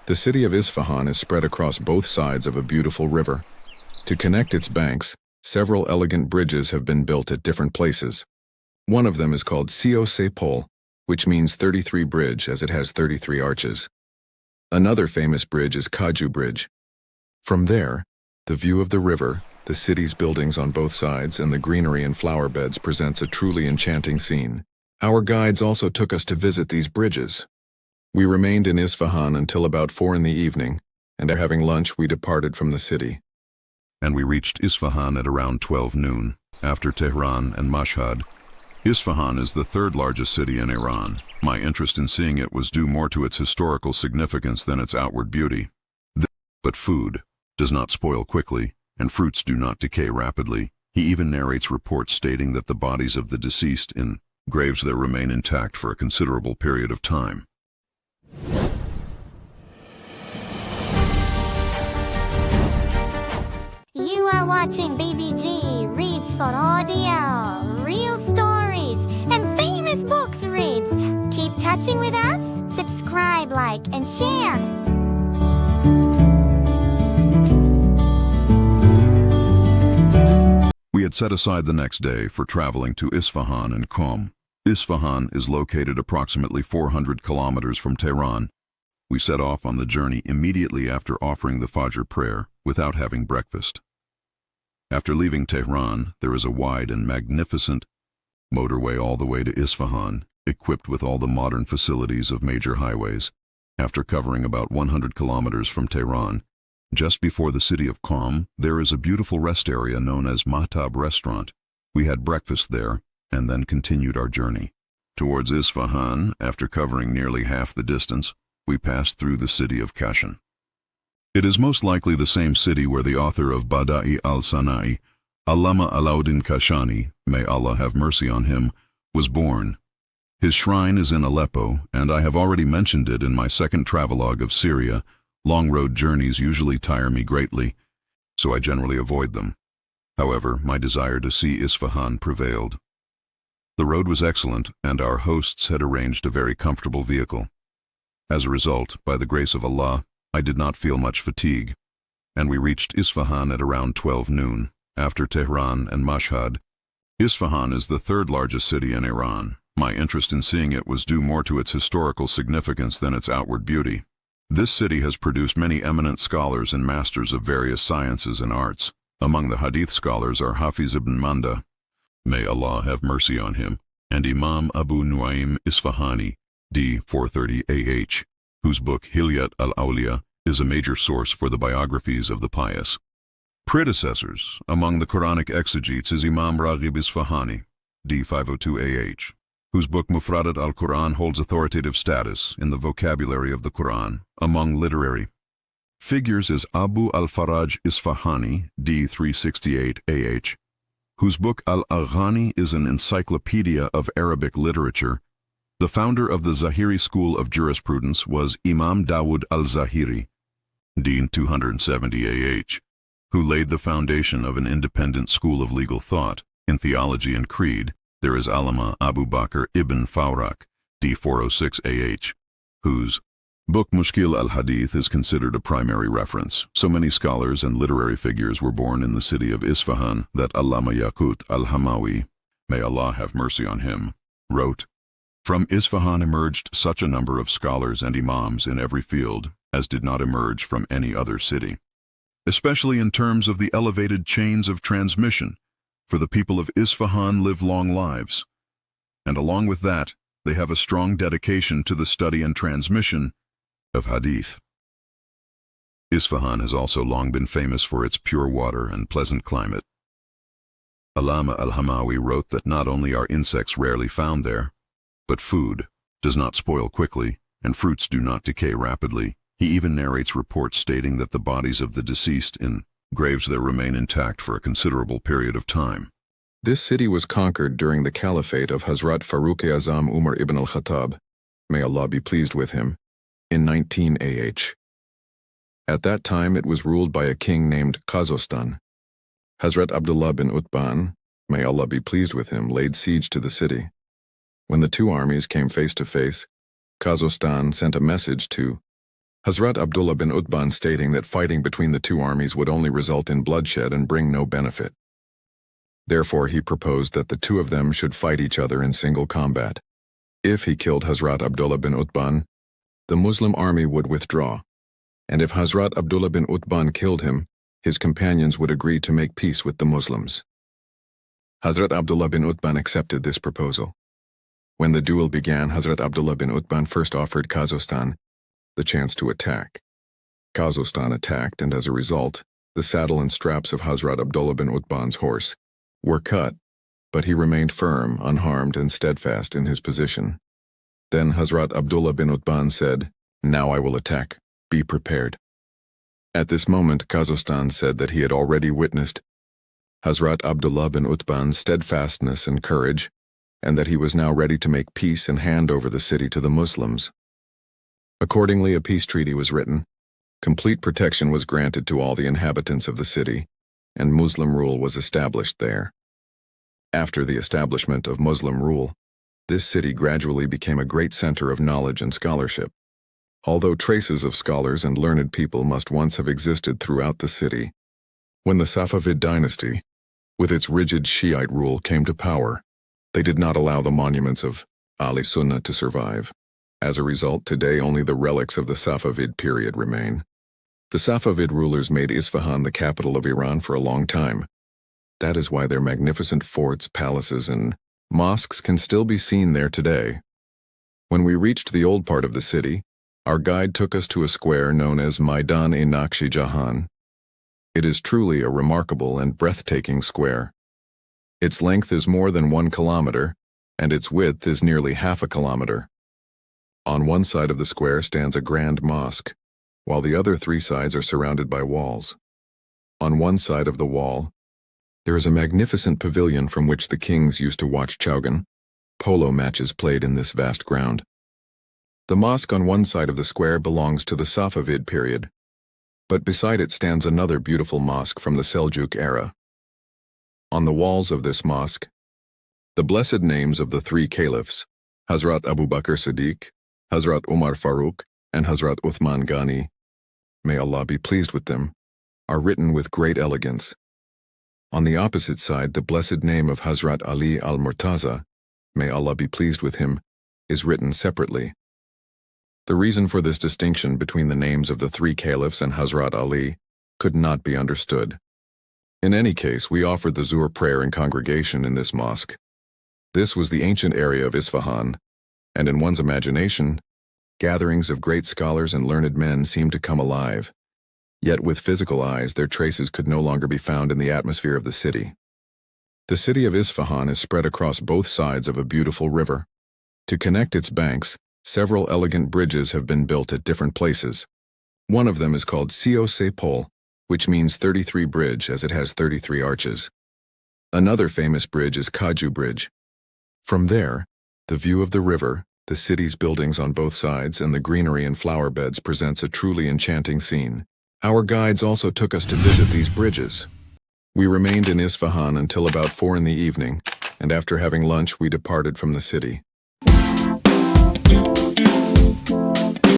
The city of Isfahan is spread across both sides of a beautiful river. To connect its banks, several elegant bridges have been built at different places. One of them is called Si-o-Seh Pol, which means 33 Bridge as it has 33 arches. Another famous bridge is Khaju Bridge. From there, the view of the river, the city's buildings on both sides, and the greenery and flower beds presents a truly enchanting scene. Our guides also took us to visit these bridges. We remained in Isfahan until about 4 in the evening, and after having lunch we departed from the city. And we reached Isfahan at around 12 noon, after Tehran and Mashhad. Isfahan is the third largest city in Iran. My interest in seeing it was due more to its historical significance than its outward beauty. But food does not spoil quickly, and fruits do not decay rapidly. He even narrates reports stating that the bodies of the deceased in graves there remain intact for a considerable period of time. You are watching BBG Reads for Audio, real stories and famous books reads. Keep touching with us, subscribe, like, and share. We had set aside the next day for traveling to Isfahan and Qom. Isfahan is located approximately 400 kilometers from Tehran. We set off on the journey immediately after offering the Fajr prayer without having breakfast. After leaving Tehran, there is a wide and magnificent motorway all the way to Isfahan, equipped with all the modern facilities of major highways. After covering about 100 kilometers from Tehran, just before the city of Qom, there is a beautiful rest area known as Mahtab Restaurant. We had breakfast there and then continued our journey. Towards Isfahan, after covering nearly half the distance, we passed through the city of Kashan. It is most likely the same city where the author of Bada'i al-Sana'i, Allama Alauddin Kashani, may Allah have mercy on him, was born. His shrine is in Aleppo, and I have already mentioned it in my second travelogue of Syria. Long road journeys usually tire me greatly, so I generally avoid them. However, my desire to see Isfahan prevailed. The road was excellent, and our hosts had arranged a very comfortable vehicle. As a result, by the grace of Allah, I did not feel much fatigue, and we reached Isfahan at around 12 noon, after Tehran and Mashhad. Isfahan is the third largest city in Iran. My interest in seeing it was due more to its historical significance than its outward beauty. This city has produced many eminent scholars and masters of various sciences and arts. Among the Hadith scholars are Hafiz ibn Manda, may Allah have mercy on him, and Imam Abu Nu Isfahani, d. 430 AH, whose book Hilyat al-Awliya is a major source for the biographies of the pious. Predecessors among the Quranic exegetes is Imam Raghib Isfahani, d. 502 AH, whose book Mufradat al-Quran holds authoritative status in the vocabulary of the Quran. Among literary figures is Abu al-Faraj Isfahani, d. 368 AH, whose book Al-Aghani is an encyclopedia of Arabic literature. The founder of the Zahiri school of jurisprudence was Imam Dawud al-Zahiri, d. 270 AH, who laid the foundation of an independent school of legal thought. In theology and creed, there is Allama Abu Bakr ibn Fawrak, d. 406 AH, whose book Mushkil al-Hadith is considered a primary reference. So many scholars and literary figures were born in the city of Isfahan that Allama Yaqut al-Hamawi, may Allah have mercy on him, wrote, "From Isfahan emerged such a number of scholars and imams in every field as did not emerge from any other city, especially in terms of the elevated chains of transmission, for the people of Isfahan live long lives, and along with that, they have a strong dedication to the study and transmission of Hadith." Isfahan has also long been famous for its pure water and pleasant climate. Allama al-Hamawi wrote that not only are insects rarely found there, but food does not spoil quickly, and fruits do not decay rapidly. He even narrates reports stating that the bodies of the deceased in graves there remain intact for a considerable period of time. This city was conquered during the caliphate of Hazrat Farooq-e-Azam Umar ibn al-Khattab, may Allah be pleased with him, in 19 AH. At that time it was ruled by a king named Khazostan. Hazrat Abdullah bin Utban, may Allah be pleased with him, laid siege to the city. When the two armies came face to face, Khazostan sent a message to Hazrat Abdullah bin Utban stating that fighting between the two armies would only result in bloodshed and bring no benefit. Therefore, he proposed that the two of them should fight each other in single combat. If he killed Hazrat Abdullah bin Utban, the Muslim army would withdraw, and if Hazrat Abdullah bin Utban killed him, his companions would agree to make peace with the Muslims. Hazrat Abdullah bin Utban accepted this proposal. When the duel began, Hazrat Abdullah bin Utban first offered Kazakhstan the chance to attack. Kazakhstan attacked, and as a result, the saddle and straps of Hazrat Abdullah bin Utban's horse were cut, but he remained firm, unharmed, and steadfast in his position. Then Hazrat Abdullah bin Utban said, "Now I will attack. Be prepared." At this moment, Kazakhstan said that he had already witnessed Hazrat Abdullah bin Utban's steadfastness and courage, and that he was now ready to make peace and hand over the city to the Muslims. Accordingly, a peace treaty was written. Complete protection was granted to all the inhabitants of the city, and Muslim rule was established there. After the establishment of Muslim rule, this city gradually became a great center of knowledge and scholarship. Although traces of scholars and learned people must once have existed throughout the city, when the Safavid dynasty, with its rigid Shiite rule, came to power, they did not allow the monuments of Ali Sunnah to survive. As a result, today only the relics of the Safavid period remain. The Safavid rulers made Isfahan the capital of Iran for a long time. That is why their magnificent forts, palaces, and mosques can still be seen there today. When we reached the old part of the city, our guide took us to a square known as Maidan-e-Naqsh-e-Jahan. It is truly a remarkable and breathtaking square. Its length is more than 1 kilometer, and its width is nearly half a kilometer. On one side of the square stands a grand mosque, while the other 3 sides are surrounded by walls. On one side of the wall, there is a magnificent pavilion from which the kings used to watch Chaugan, polo matches played in this vast ground. The mosque on one side of the square belongs to the Safavid period, but beside it stands another beautiful mosque from the Seljuk era. On the walls of this mosque, the blessed names of the 3 caliphs, Hazrat Abu Bakr Siddiq, Hazrat Umar Farooq, and Hazrat Uthman Ghani, may Allah be pleased with them, are written with great elegance. On the opposite side, the blessed name of Hazrat Ali al-Murtaza, may Allah be pleased with him, is written separately. The reason for this distinction between the names of the 3 caliphs and Hazrat Ali could not be understood. In any case, we offered the Zuhr prayer in congregation in this mosque. This was the ancient area of Isfahan, and in one's imagination, gatherings of great scholars and learned men seemed to come alive. Yet with physical eyes, their traces could no longer be found in the atmosphere of the city. The city of Isfahan is spread across both sides of a beautiful river. To connect its banks, several elegant bridges have been built at different places. One of them is called Si-o-Seh Pol, which means 33 bridge as it has 33 arches. Another famous bridge is Khaju Bridge. From there, the view of the river, the city's buildings on both sides, and the greenery and flower beds presents a truly enchanting scene. Our guides also took us to visit these bridges. We remained in Isfahan until about 4 in the evening, and after having lunch we departed from the city.